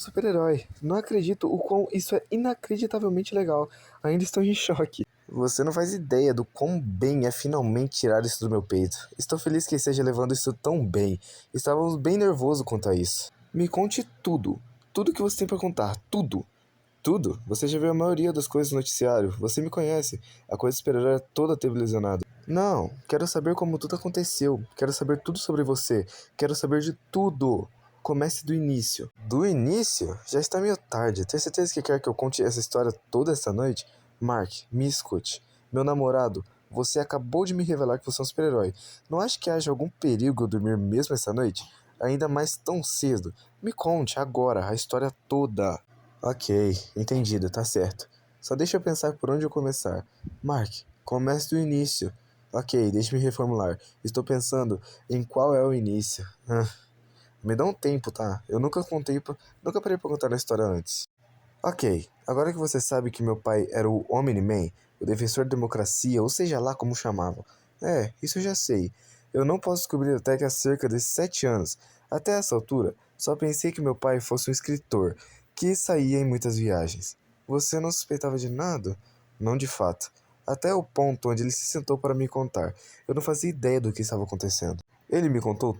Super-herói. Não acredito o quão isso é inacreditavelmente legal. Ainda estou em choque. Você não faz ideia do quão bem é finalmente tirar isso do meu peito. Estou feliz que esteja levando isso tão bem. Estávamos bem nervoso quanto a isso. Me conte tudo. Tudo que você tem para contar. Tudo. Tudo? Você já viu a maioria das coisas no noticiário. Você me conhece. A coisa super-herói é toda televisionada. Não, quero saber como tudo aconteceu. Quero saber tudo sobre você. Quero saber de tudo. Comece do início. Do início? Já está meio tarde. Tem certeza que quer que eu conte essa história toda esta noite? Mark, me escute. Meu namorado, você acabou de me revelar que você é um super-herói. Não acha que haja algum perigo eu dormir mesmo essa noite? Ainda mais tão cedo. Me conte agora a história toda. Ok, entendido, tá certo. Só deixa eu pensar por onde eu começar. Mark, comece do início. Ok, deixe-me reformular. Estou pensando em qual é o início. Me dá um tempo, tá? Eu nunca parei pra contar a história antes. Ok, agora que você sabe que meu pai era o Omni-Man, o defensor da democracia, ou seja lá como chamavam. Isso eu já sei. Eu não posso descobrir até que há cerca de 7 anos. Até essa altura, só pensei que meu pai fosse um escritor, que saía em muitas viagens. Você não suspeitava de nada? Não de fato. Até o ponto onde ele se sentou para me contar. Eu não fazia ideia do que estava acontecendo. Ele me contou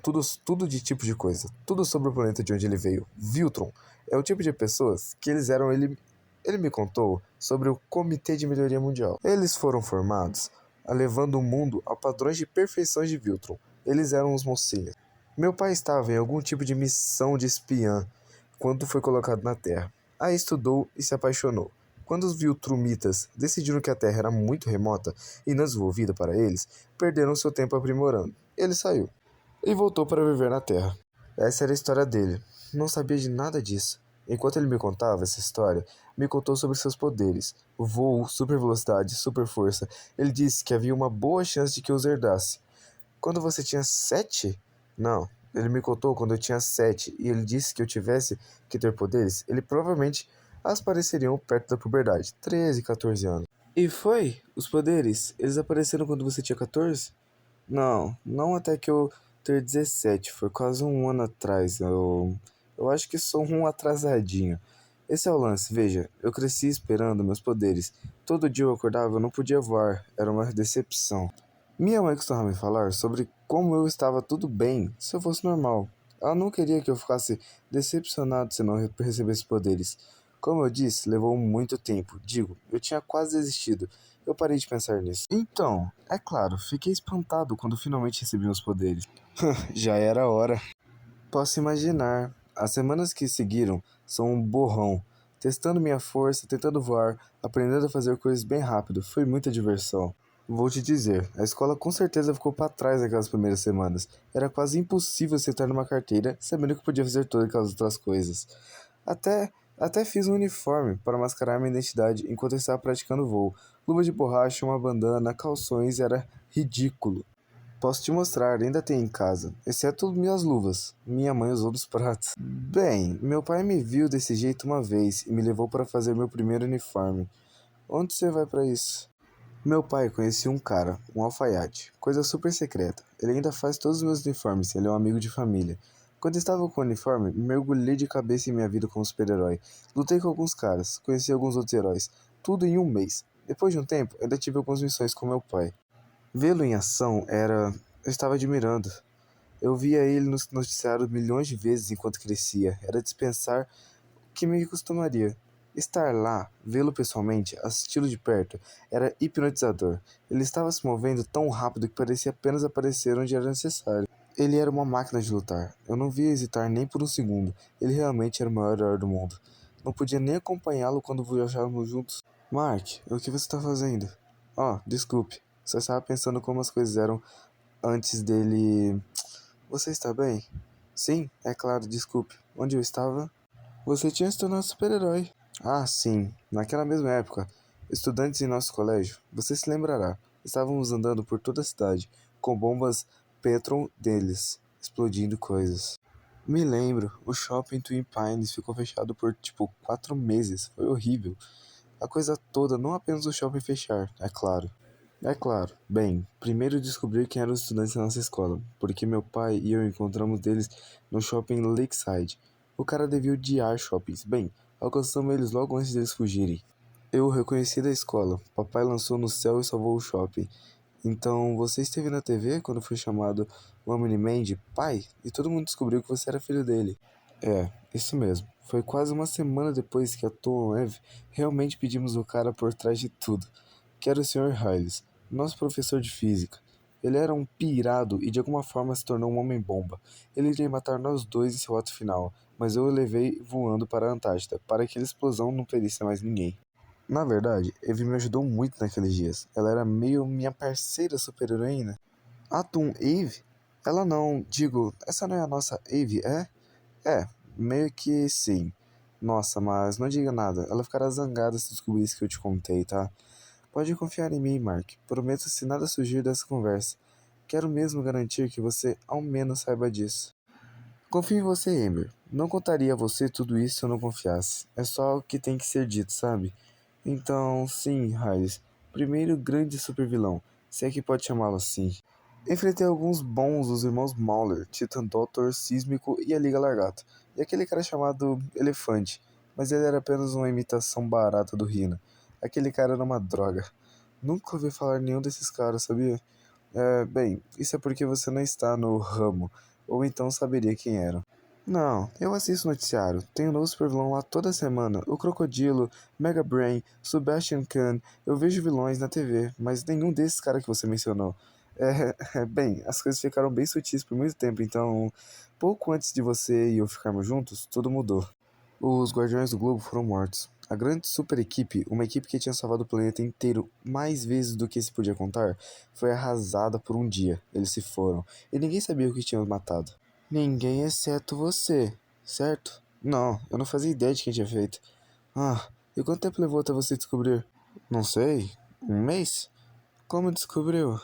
tudo de tipo de coisa. Tudo sobre o planeta de onde ele veio. Viltron. É o tipo de pessoas que eles eram. Ele me contou sobre o Comitê de Melhoria Mundial. Eles foram formados, levando o mundo a padrões de perfeição de Viltron. Eles eram os mocinhos. Meu pai estava em algum tipo de missão de espiã quando foi colocado na Terra. Aí estudou e se apaixonou. Quando os Viltrumitas decidiram que a Terra era muito remota e não desenvolvida para eles, perderam seu tempo aprimorando. Ele saiu e voltou para viver na Terra. Essa era a história dele. Não sabia de nada disso. Enquanto ele me contava essa história, me contou sobre seus poderes: voo, super velocidade, super força. Ele disse que havia uma boa chance de que eu os herdasse. Quando você tinha 7? Não. Ele me contou quando eu tinha 7 e ele disse que eu tivesse que ter poderes, ele provavelmente apareceriam perto da puberdade, 13, 14 anos. E foi? Os poderes, eles apareceram quando você tinha 14? Não, não até que eu ter 17, foi quase um ano atrás. Eu acho que sou um atrasadinho. Esse é o lance, veja, eu cresci esperando meus poderes. Todo dia eu acordava, eu não podia voar, era uma decepção. Minha mãe costumava me falar sobre como eu estava tudo bem se eu fosse normal. Ela não queria que eu ficasse decepcionado se não recebesse poderes. Como eu disse, levou muito tempo. Digo, eu tinha quase desistido. Eu parei de pensar nisso. Então, é claro, fiquei espantado quando finalmente recebi meus poderes. Já era a hora. Posso imaginar. As semanas que seguiram são um borrão. Testando minha força, tentando voar, aprendendo a fazer coisas bem rápido. Foi muita diversão. Vou te dizer, a escola com certeza ficou para trás naquelas primeiras semanas. Era quase impossível sentar numa carteira sabendo que podia fazer todas aquelas outras coisas. Até fiz um uniforme para mascarar minha identidade enquanto eu estava praticando voo. Luva de borracha, uma bandana, calções, era ridículo. Posso te mostrar, ainda tem em casa, exceto minhas luvas. Minha mãe usou dos pratos. Bem, meu pai me viu desse jeito uma vez e me levou para fazer meu primeiro uniforme. Onde você vai para isso? Meu pai conhecia um cara, um alfaiate, coisa super secreta. Ele ainda faz todos os meus uniformes, ele é um amigo de família. Quando estava com o uniforme, mergulhei de cabeça em minha vida como super-herói. Lutei com alguns caras, conheci alguns outros heróis, tudo em um mês. Depois de um tempo, ainda tive algumas missões com meu pai. Vê-lo em ação era. Eu estava admirando. Eu via ele nos noticiários milhões de vezes enquanto crescia. Era dispensar o que me costumaria. Estar lá, vê-lo pessoalmente, assisti-lo de perto, era hipnotizador. Ele estava se movendo tão rápido que parecia apenas aparecer onde era necessário. Ele era uma máquina de lutar. Eu não via hesitar nem por um segundo. Ele realmente era o maior herói do mundo. Não podia nem acompanhá-lo quando viajávamos juntos. Mark, o que você está fazendo? Desculpe. Só estava pensando como as coisas eram antes dele. Você está bem? Sim, é claro, desculpe. Onde eu estava? Você tinha se tornado super-herói. Ah, sim, naquela mesma época, estudantes em nosso colégio, você se lembrará, estávamos andando por toda a cidade, com bombas Petron deles, explodindo coisas. Me lembro, o shopping Twin Pines ficou fechado por tipo 4 meses, foi horrível. A coisa toda, não apenas o shopping fechar, é claro. É claro. Bem, primeiro descobri quem eram os estudantes da nossa escola, porque meu pai e eu encontramos deles no shopping Lakeside. O cara devia odiar shoppings. Bem, alcançamos eles logo antes deles fugirem. Eu o reconheci da escola. Papai lançou no céu e salvou o shopping. Então, você esteve na TV quando foi chamado o Omni-Man de pai? E todo mundo descobriu que você era filho dele. É, isso mesmo. Foi quase uma semana depois que a Tom Eve realmente pedimos o cara por trás de tudo, que era o Sr. Hiles, nosso professor de física. Ele era um pirado e de alguma forma se tornou um homem-bomba. Ele iria matar nós dois em seu ato final, mas eu o levei voando para a Antártida, para que aquela explosão não ferisse mais ninguém. Na verdade, Eve me ajudou muito naqueles dias. Ela era meio minha parceira super-heroína. A Toon Eve? Ela não, digo, essa não é a nossa Eve, é? É, meio que sim. Nossa, mas não diga nada. Ela ficará zangada se descobrir isso que eu te contei, tá? Pode confiar em mim, Mark. Prometo se nada surgir dessa conversa. Quero mesmo garantir que você ao menos saiba disso. Confio em você, Amber. Não contaria a você tudo isso se eu não confiasse. É só o que tem que ser dito, sabe? Então, sim, Hyles. Primeiro grande supervilão, se é que pode chamá-lo assim. Enfrentei alguns bons dos irmãos Mauler, Titan Doctor, Sísmico e a Liga Largata. E aquele cara chamado Elefante. Mas ele era apenas uma imitação barata do Rhino. Aquele cara era uma droga. Nunca ouvi falar nenhum desses caras, sabia? Bem, isso é porque você não está no ramo, ou então saberia quem eram. Não, eu assisto o noticiário. Tem um novo supervilão lá toda semana. O Crocodilo, Mega Brain, Sebastian Khan. Eu vejo vilões na TV, mas nenhum desses caras que você mencionou. Bem, as coisas ficaram bem sutis por muito tempo, então, pouco antes de você e eu ficarmos juntos, tudo mudou. Os Guardiões do Globo foram mortos. A grande super equipe, uma equipe que tinha salvado o planeta inteiro mais vezes do que se podia contar, foi arrasada por um dia. Eles se foram, e ninguém sabia o que tinha os matado. Ninguém exceto você, certo? Não, eu não fazia ideia de quem tinha feito. Ah, e quanto tempo levou até você descobrir? Não sei. Um mês? Como descobriu?